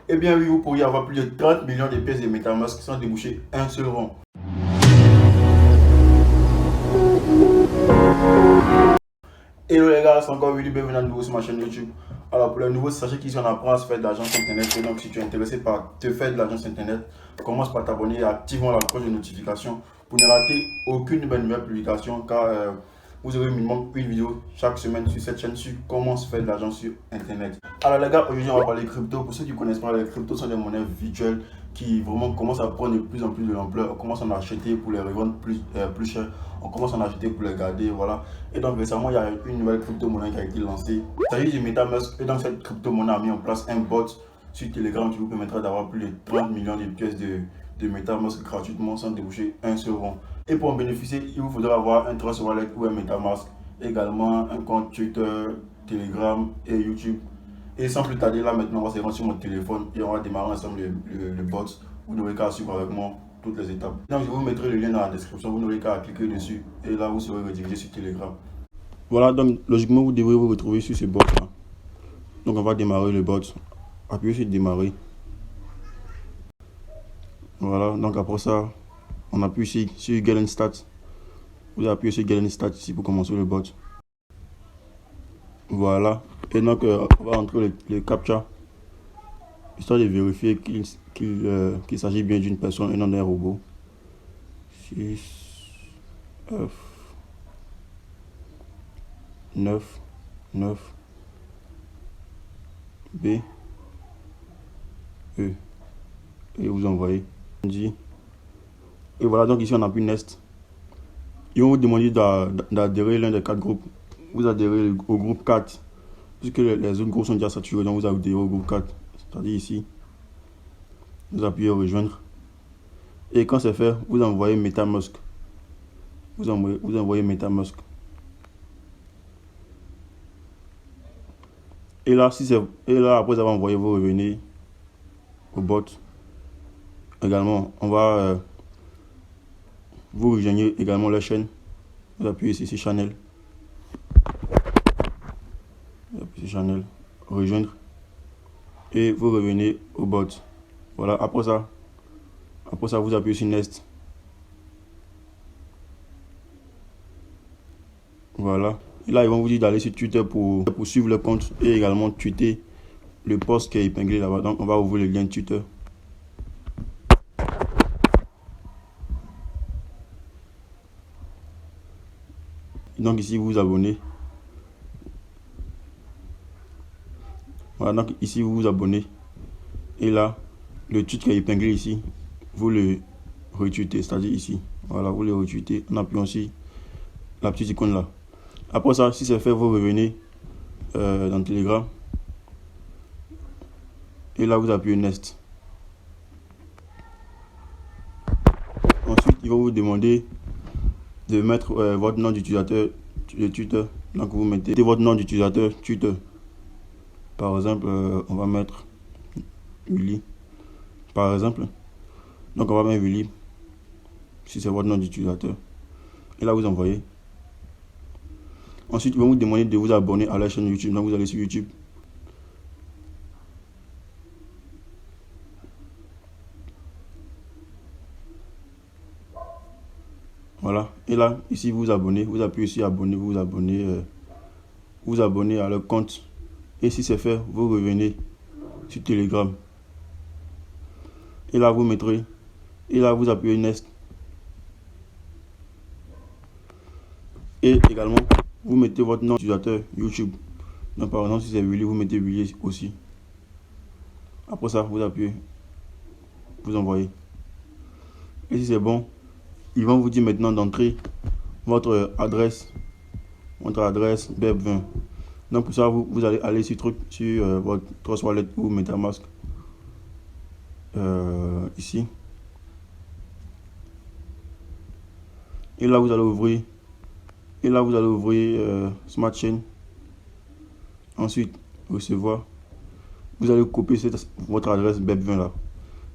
Eh bien oui, vous pourriez avoir plus de 30 millions de pièces de MetaMask sans déboucher un seul rond. Hello les gars, c'est encore Willy, bienvenue à nouveau sur ma chaîne YouTube. Alors pour les nouveaux, sachez qu'ici on apprend à se faire de l'argent sur internet. Et donc si tu es intéressé par te faire de l'argent sur internet, commence par t'abonner et activons la cloche de notification pour ne rater aucune nouvelle publication, car vous aurez minimum une vidéo chaque semaine sur cette chaîne sur comment se faire de l'argent sur internet. Alors les gars, aujourd'hui on va parler crypto. Pour ceux qui ne connaissent pas, les cryptos sont des monnaies virtuelles qui vraiment commencent à prendre de plus en plus de l'ampleur. On commence à en acheter pour les revendre plus cher. On commence à en acheter pour les garder, voilà. Et donc récemment, il y a une nouvelle crypto-monnaie qui a été lancée. Il s'agit du MetaMask. Et donc cette crypto-monnaie a mis en place un bot sur Telegram qui vous permettra d'avoir plus de 30 millions de pièces de MetaMask gratuitement sans déboucher un seul rond. Et pour en bénéficier, il vous faudra avoir un Trust Wallet ou un MetaMask. Également un compte Twitter, Telegram et YouTube. Et sans plus tarder, là maintenant, on va se rendre sur mon téléphone et on va démarrer ensemble le bot. Vous n'aurez qu'à suivre avec moi toutes les étapes. Donc, je vous mettrai le lien dans la description. Vous n'aurez qu'à cliquer dessus et là, vous serez redirigé sur Telegram. Voilà, donc logiquement, vous devrez vous retrouver sur ce bot là. Donc, on va démarrer le bot. Appuyez sur démarrer. Voilà, donc après ça, on appuie sur Get and Start. Vous appuyez sur Get and Start ici pour commencer le bot. Voilà, et donc on va entrer le CAPTCHA, histoire de vérifier qu'il s'agit bien d'une personne et non d'un robot. 6, F, 9, 9, B, E. Et vous envoyez. Et voilà, donc ici on appuie Next. Ils vont vous demander d'adhérer l'un des 4 groupes. Vous adhérez au groupe 4. Puisque les autres groupes sont déjà saturés, donc vous adhérez au groupe 4. C'est-à-dire ici. Vous appuyez rejoindre. Et quand c'est fait, vous envoyez MetaMask. Vous envoyez MetaMask. Et là, après avoir envoyé, vous revenez au bot. Également, on va vous rejoignez également la chaîne. Vous appuyez ici sur Channel. Vous appuyez sur Channel, rejoindre. Et vous revenez au bot. Voilà, après ça, vous appuyez sur Next. Voilà. Et là, ils vont vous dire d'aller sur Twitter pour suivre le compte et également tweeter le post qui est épinglé là-bas. Donc, on va ouvrir le lien Twitter. Donc, ici, vous vous abonnez. Voilà, donc ici, vous vous abonnez. Et là, le tweet qui est épinglé ici, vous le retweetez, c'est-à-dire ici. Voilà, vous le retweetez en appuyant sur la petite icône là. Après ça, si c'est fait, vous revenez dans Telegram. Et là, vous appuyez Next. Ensuite, ils vont vous demander de mettre votre nom d'utilisateur de Twitter. Donc, vous mettez votre nom d'utilisateur Twitter. Par exemple, on va mettre Willy. Par exemple. Donc, on va mettre Willy. Si c'est votre nom d'utilisateur. Et là, vous envoyez. Ensuite, ils vont vous demander de vous abonner à la chaîne YouTube. Donc, vous allez sur YouTube. Voilà. Et là, ici, vous vous abonnez. Vous appuyez sur abonner. Vous abonnez à leur compte. Et si c'est fait, vous revenez sur Telegram. Et là, vous mettrez. Et là, vous appuyez Next. Et également, vous mettez votre nom d'utilisateur YouTube. Donc, par exemple, si c'est Willy, vous mettez Willy aussi. Après ça, vous appuyez. Vous envoyez. Et si c'est bon, ils vont vous dire maintenant d'entrer votre adresse BEP20. Donc pour ça, vous allez aller sur votre Trust Wallet ou MetaMask. Ici. Et là, vous allez ouvrir. Smart Chain. Ensuite, recevoir. Vous allez copier votre adresse BEP20 là.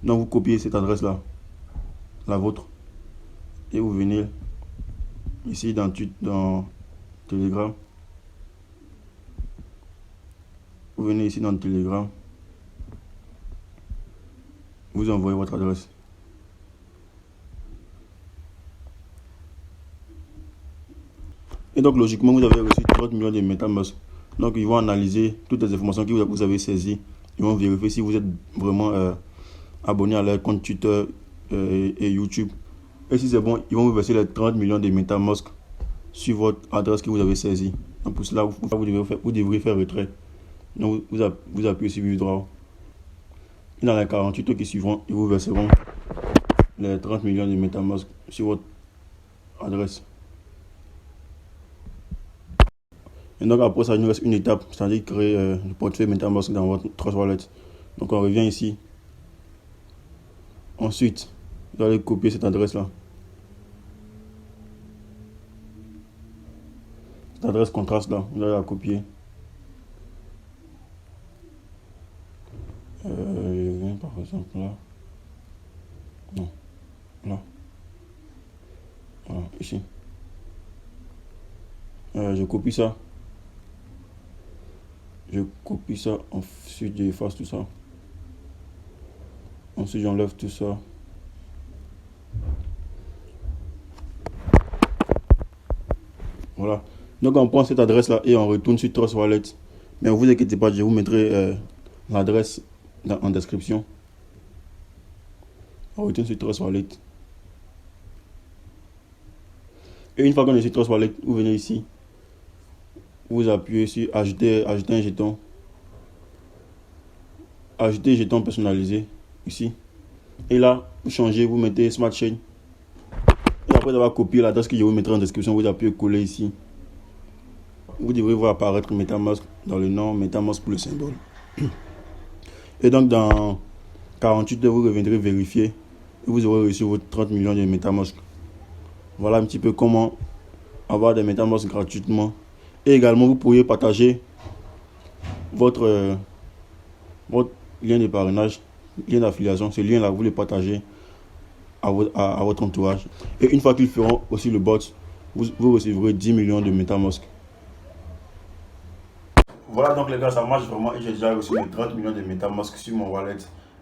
Donc vous copiez cette adresse là, la vôtre. Et vous venez ici dans Telegram. Vous venez ici dans Telegram. vous envoyez votre adresse. Et donc logiquement, vous avez reçu 30 millions de MetaMask. Donc ils vont analyser toutes les informations que vous avez saisies. Ils vont vérifier si vous êtes vraiment abonné à leur compte Twitter et YouTube. Et si c'est bon, ils vont vous verser les 30 millions de MetaMask sur votre adresse que vous avez saisie. Donc pour cela, vous devrez faire retrait. Donc vous appuyez sur withdraw. Et dans les 48 heures qui suivront, ils vous verseront les 30 millions de MetaMask sur votre adresse. Et donc après ça, il nous reste une étape, c'est-à-dire créer le portefeuille MetaMask dans votre Trust Wallet. Donc on revient ici. Ensuite, vous allez copier cette adresse-là. Cette adresse contraste là, vous allez la copier. Je viens par exemple là. Non, là. Voilà, ici. Je copie ça. Je copie ça, ensuite j'efface tout ça. Ensuite j'enlève tout ça. Voilà. Donc on prend cette adresse là et on retourne sur Trust Wallet. Mais ne vous inquiétez pas, je vous mettrai l'adresse en description. On retourne sur Trust Wallet. Et une fois qu'on est sur Trust Wallet, vous venez ici. Vous appuyez sur ajouter un jeton. Ajouter jeton personnalisé ici. Et là, vous changez, vous mettez Smart Chain. Et après avoir copié l'adresse que je vous mettrai en description, vous appuyez coller ici. Vous devrez voir apparaître MetaMask dans le nom, MetaMask pour le symbole. Et donc dans 48 heures, vous reviendrez vérifier et vous aurez reçu vos 30 millions de MetaMask. Voilà un petit peu comment avoir des MetaMask gratuitement. Et également, vous pourriez partager votre lien de parrainage, lien d'affiliation. Ce lien-là, vous le partagez à votre entourage. Et une fois qu'ils feront aussi le bot, vous recevrez 10 millions de MetaMask. Voilà donc les gars, ça marche vraiment et j'ai déjà reçu mes 30 millions de MetaMask sur mon wallet.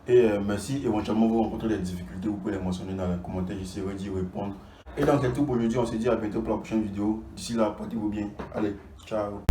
Et merci, éventuellement vous rencontrez des difficultés, vous pouvez les mentionner dans les commentaires, j'essaierai d'y répondre. Et donc c'est tout pour aujourd'hui, on se dit à bientôt pour la prochaine vidéo. D'ici là, portez-vous bien. Allez, ciao.